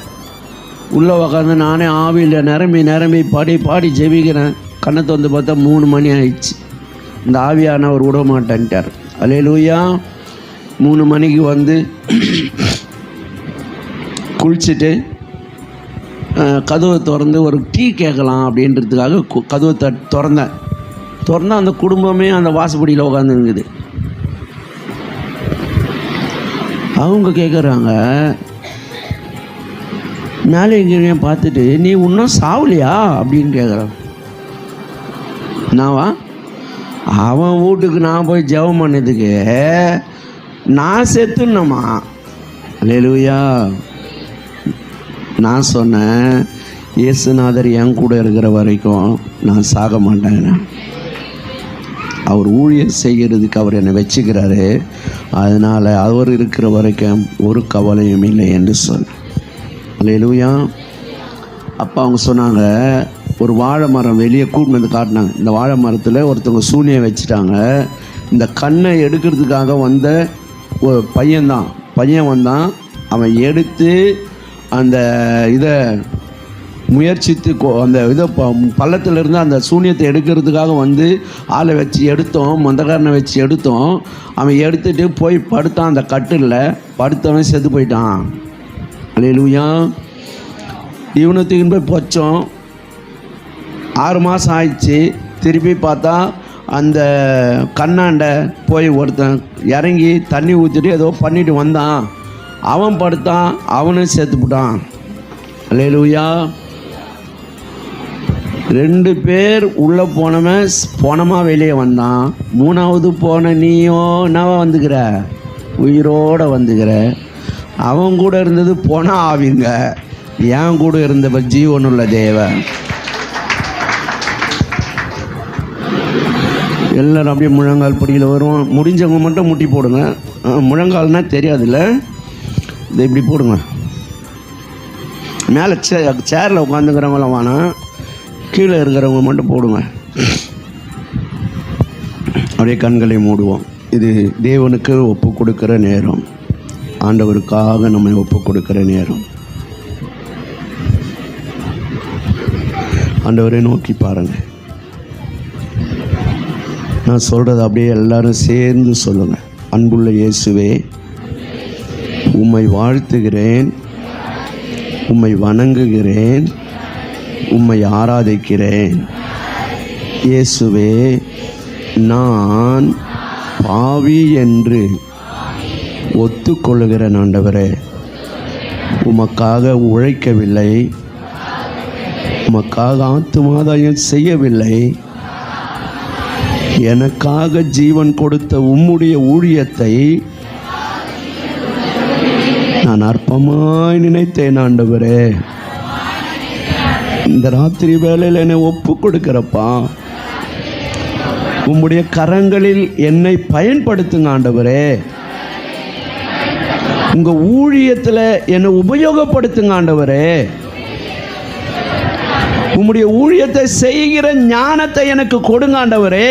உள்ளே உக்காந்து நானே ஆவியில் நிரம்பி பாடி ஜெபிக்கிறேன். கண்ணை திறந்து பார்த்தா 3 மணி ஆயிடுச்சு. இந்த ஆவியானவர் விட மாட்டேன்ட்டார். அல்லேலூயா. 3 மணிக்கு வந்து குளிச்சுட்டு கதவை திறந்து ஒரு டீ கேட்கலாம் அப்படின்றதுக்காக கதவை திறந்தால் அந்த குடும்பமே அந்த வாசப்படியில் உட்காந்துருக்குது. அவங்க கேட்குறாங்க, மேலே எங்கேயும் பார்த்துட்டு, நீ இன்னும் சாவலியா அப்படின்னு கேட்குறான். நாவா அவன் வீட்டுக்கு நான் போய் ஜெபம் பண்ணதுக்கு நான் செத்துனம்மா. அல்லேலூயா. நான் சொன்னேன், இயேசுநாதர் என் கூட இருக்கிற வரைக்கும் நான் சாக மாட்டேன். அவர் ஊழியர் செய்கிறதுக்கு அவர் என்னை வச்சுக்கிறாரு, அதனால் அவர் இருக்கிற வரைக்கும் ஒரு கவலையும் இல்லை என்று சொன்னேன். அல்லேலூயா. அப்போ அவங்க சொன்னாங்க, ஒரு வாழை மரம் வெளியே கூட்டு வந்து காட்டினாங்க. இந்த வாழை மரத்தில் ஒருத்தவங்க சூனியை வச்சுட்டாங்க. இந்த கண்ணை எடுக்கிறதுக்காக வந்த ஒரு பையன் வந்தான். அவன் எடுத்து அந்த இதை முயற்சித்து அந்த இதை பள்ளத்திலிருந்து அந்த சூனியத்தை எடுக்கிறதுக்காக வந்து ஆளை வச்சு எடுத்தோம், மொந்தக்காரனை வச்சு எடுத்தோம். அவன் எடுத்துகிட்டு போய் படுத்தான். அந்த கட்டில் படுத்தவன் செத்து போயிட்டான். அல்லேலூயா. இவனை தூக்கி போய் போச்சோம். 6 மாதம் ஆயிடுச்சு. திருப்பி பார்த்தா அந்த கண்ணாண்ட போய் ஒருத்தன் இறங்கி தண்ணி ஊற்றிட்டு ஏதோ பண்ணிட்டு வந்தான். அவன் படுத்தான், அவனும் செத்துப்புட்டான். அல்லேலூயா. 2 பேர் உள்ளே போனமா வெளியே வந்தான். 3ஆவது போன நீயோ என்னவா வந்துக்கிற, உயிரோடு வந்துக்கிற. அவன் கூட இருந்தது போனா ஆவிங்க, என் கூட இருந்தவர் ஜீவனுள்ள தேவன். எல்லோரும் அப்படியே முழங்கால் படியில் வருவோம். முடிஞ்சவங்க மட்டும் முட்டி போடுங்க. முழங்கால்னால் தெரியாதுல்ல, இதை இப்படி போடுங்க. மேலே சேரில் உட்காந்துக்கிறவங்களாம் வேணாம், கீழே இருக்கிறவங்க மட்டும் போடுங்க. அப்படியே கண்களை மூடுவோம். இது தேவனுக்கு ஒப்பு கொடுக்குற நேரம், ஆண்டவருக்காக நம்மை ஒப்பு கொடுக்குற நேரம். ஆண்டவரை நோக்கி பாருங்கள். நான் சொல்கிறது அப்படியே எல்லாரும் சேர்ந்து சொல்லுங்கள். அன்புள்ள இயேசுவே, உம்மை வாழ்த்துகிறேன், உம்மை வணங்குகிறேன், உம்மை ஆராதிக்கிறேன். இயேசுவே, நான் பாவி என்று ஒத்துக்கொள்ளுகிறேன். ஆண்டவரே, உமக்காக உழைக்கவில்லை, உமக்காக ஆத்துமாதாயம் செய்யவில்லை, எனக்காக ஜீவன் கொடுத்த உம்முடைய ஊழியத்தை நான் அற்பமாய் நினைத்தேன். ஆண்டவரே, இந்த ராத்திரி வேளையில் என்னை ஒப்பு கொடுக்கிறப்பா, உம்முடைய கரங்களில் என்னை பயன்படுத்துங்க. ஆண்டவரே, உங்க ஊழியத்தில் என்னை உபயோகப்படுத்துங்க. ஆண்டவரே, உம்முடைய ஊழியத்தை செய்கிற ஞானத்தை எனக்கு கொடுங்க. ஆண்டவரே,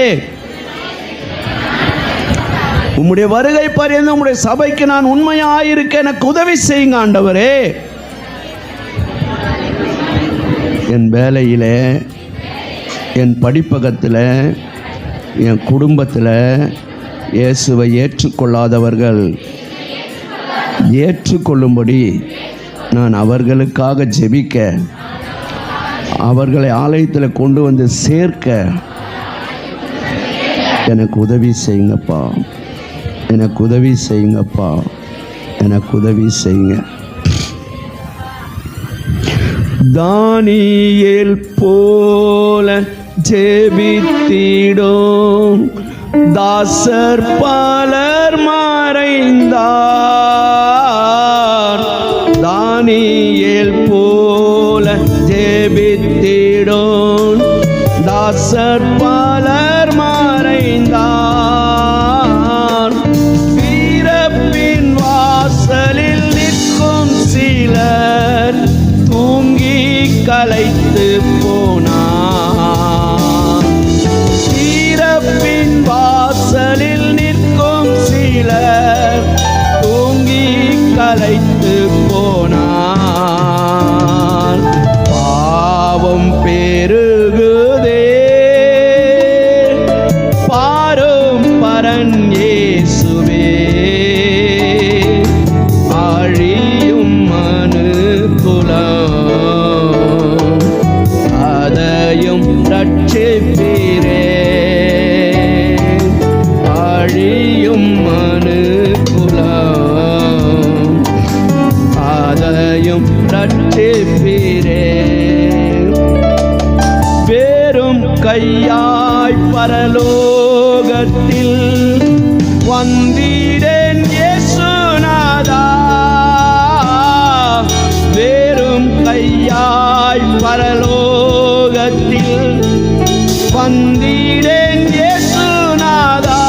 உம்முடைய வருகை பரியந்த உம்முடைய சபைக்கு நான் உண்மையாயிருக்க எனக்கு உதவி செய்யுங்க. ஆண்டவரே, என் வேலையில், என் படிப்பகத்தில், என் குடும்பத்தில், இயேசுவை ஏற்றுக்கொள்ளாதவர்கள் ஏற்றுக்கொள்ளும்படி நான் அவர்களுக்காக ஜெபிக்க, அவர்களை ஆலயத்தில் கொண்டு வந்து சேர்க்க எனக்கு உதவி செய்யுங்கப்பா, எனக்கு உதவி செய்யுங்கப்பா, எனக்கு உதவி செய்யுங்க. தானியேல் போல ஜெபித்திடும் தாசர் பலர் மறைந்தார். தானியேல் போல ஜெபித்திடும் தாசர் பலர் மறைந்தார். பிறப்பின் வாசலில் நிற்கும் சிலர் தூங்கி கலைத்து போனார். பிறப்பின் வாசலில் நிற்கும் சிலர் தூங்கி கலைத்து போனார். பாவம் பெருகுதே, பாரும் பரன் இயேசுவே, ஆழியும் மனுக்குலம் அதையும் ரட்சிப்பீரே. ஆழியும் மனுக்குலம் அதையும் ரட்சிப்பீரே. வேறும் கையாய் பரலோகத்தில் வந்தீரேன் இயேசுநாதா. வேறும் கையாய் பரலோகத்தில் வந்தீரேன் இயேசுநாதா.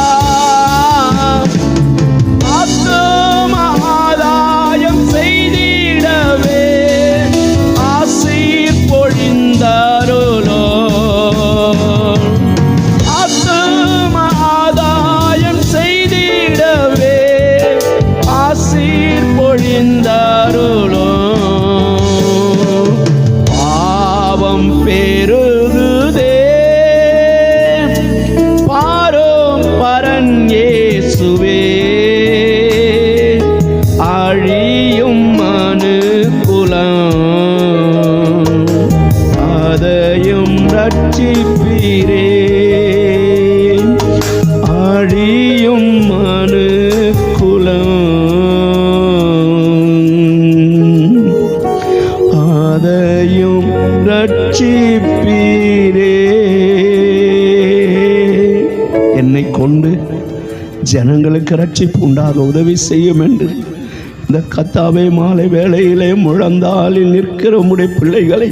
ஆத்தும ஆதாயம் செய்திடவே ஆசீர் பொழிந்தாருளோ. ஆத்தும ஆதாயம் செய்திடவே ஆசீர் பொழிந்தாருளோ. பாவம் பெருகுதே, பாரும் பரன் இயேசுவே, ஆழியும் மனுக்குலம் அதையும் ரட்சிப்பீரே. ஆழியும் மனுக்குலம் அதையும் ரட்சிப்பீரே. என்னை கொண்டு ஜனங்களுக்கு ரட்சிப்பு உண்டாக உதவி செய்யும் என்று இந்த கர்த்தாவே மாலை வேளையிலே முழந்தாளில் நிற்கிற உம்முடைய பிள்ளைகளை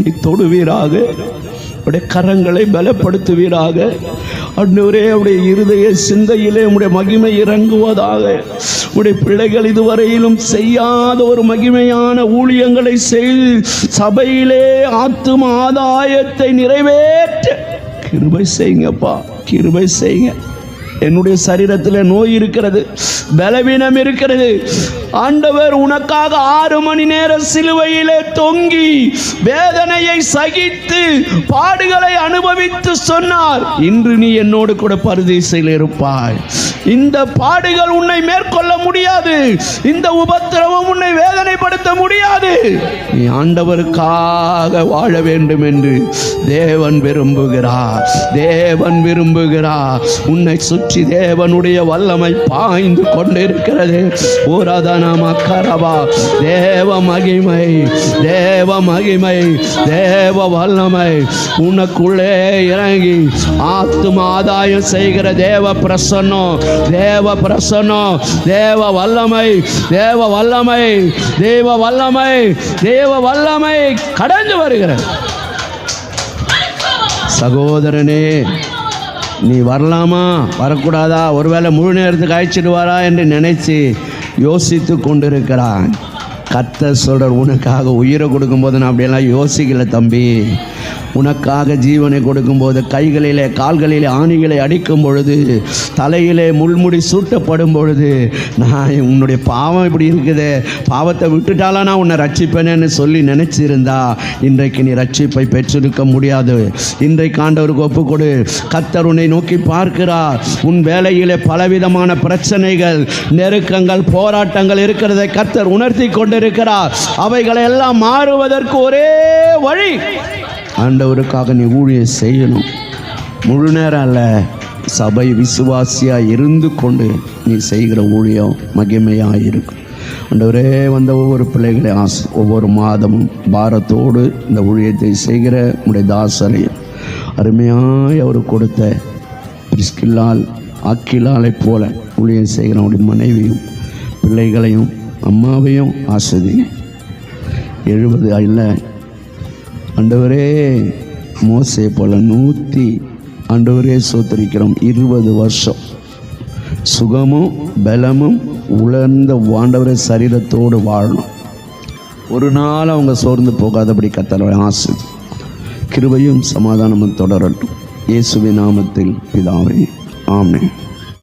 நீ தொடுவீராக, உடைய கரங்களை பலப்படுத்துவீராக. ஆண்டவரே, உடைய இருதய சிந்தையிலே உடைய மகிமை இறங்குவதாக. உடைய பிள்ளைகள் இதுவரையிலும் செய்யாத ஒரு மகிமையான ஊழியங்களை செய்து சபையிலே ஆத்தும ஆதாயத்தை நிறைவேற்ற கிருபை செய்யுங்கப்பா, கிருபை செய்யுங்க. என்னுடைய சரீரத்தில் நோய் இருக்கிறது, பலவீனம் இருக்கிறது. ஆண்டவர் உனக்காக 6 மணி நேரம் சிலுவையிலே தொங்கி வேதனையை சகித்து பாடுகளை அனுபவித்து சொன்னார், இன்று நீ என்னோடு கூட பரதீசையில் இருப்பாய். இந்த பாடுகள் உன்னை மேற்கொள்ள முடியாது, இந்த உபத்திரவம் உன்னை வேதனைப்படுத்த முடியாது. நீ ஆண்டவருக்காக வாழ வேண்டும் என்று தேவன் விரும்புகிறார், தேவன் விரும்புகிறார். உன்னை சுற்றி தேவனுடைய வல்லமை பாய்ந்து கொண்டிருக்கிறது. தேவ மகிமை, தேவ மகிமை, தேவ வல்லமை உனக்குள்ளே இறங்கி ஆத்தும ஆதாயம் செய்கிற தேவ பிரசன்னம், தேவ பிரசன்னம், தேவ வல்லமை, தேவ வல்லமை, தேவ வல்லமை, தேவ வல்லமை கடந்து வருகிறது. சகோதரனே, நீ வரலாமா வரக்கூடாதா, ஒருவேளை முழு நேரத்துக்கு அழைச்சிடுவாரா என்று நினைச்சு யோசித்து கொண்டிருக்கிறான். கர்த்தர் சொல்றார், உனக்காக உயிரை கொடுக்கும்போது நான் அப்படியெல்லாம் யோசிக்கல தம்பி. உனக்காக ஜீவனை கொடுக்கும்போது, கைகளிலே கால்களிலே ஆணிகளை அடிக்கும் பொழுது, தலையிலே முள்முடி சூட்டப்படும் பொழுது, நான் உன்னுடைய பாவம் இப்படி இருக்குது, பாவத்தை விட்டுட்டாலும் நான் உன்னை ரட்சிப்பேனேன்னு சொல்லி நினைச்சிருந்தா இன்றைக்கு நீ ரட்சிப்பை பெற்றிருக்க முடியாது. இன்றைக்கு ஆண்டவருக்கு ஒப்பு கொடு. கர்த்தர் உன்னை நோக்கி பார்க்கிறார். உன் வேலையிலே பலவிதமான பிரச்சனைகள், நெருக்கங்கள், போராட்டங்கள் இருக்கிறதை கர்த்தர் உணர்த்தி கொண்டிருக்கிறார். அவைகளை எல்லாம் மாறுவதற்கு ஒரே வழி, ஆண்டவருக்காக நீ ஊழியம் செய்யணும். முழு நேரம் அல்ல, சபை விசுவாசியாக இருந்து கொண்டு நீ செய்கிற ஊழியம் மகிமையாக இருக்கும். ஆண்டவரே, வந்த ஒவ்வொரு பிள்ளைகளை ஒவ்வொரு மாதமும் பாரத்தோடு இந்த ஊழியத்தை செய்கிற உடைய தாசரையும், அருமையாய் அவர் கொடுத்த பிரிஸ்கில்லால் ஆக்கிலாலை போல ஊழியம் செய்கிற அவருடைய மனைவியும் பிள்ளைகளையும் அம்மாவையும் ஆசிரியர் 70 இல்லை ஆண்டவரே, மோசே போல 100 ஆண்டவரே சோத்தரிக்கிறோம் 20 வருஷம் சுகமும் பலமும் உலர்ந்த ஆண்டவரே சரீரத்தோடு வாழணும். ஒரு நாள் அவங்க சோர்ந்து போகாதபடி கர்த்தர் ஆசை. கிருபையும் சமாதானமும் தொடரட்டும். இயேசுவின் நாமத்தில் பிதாவே, ஆமென்.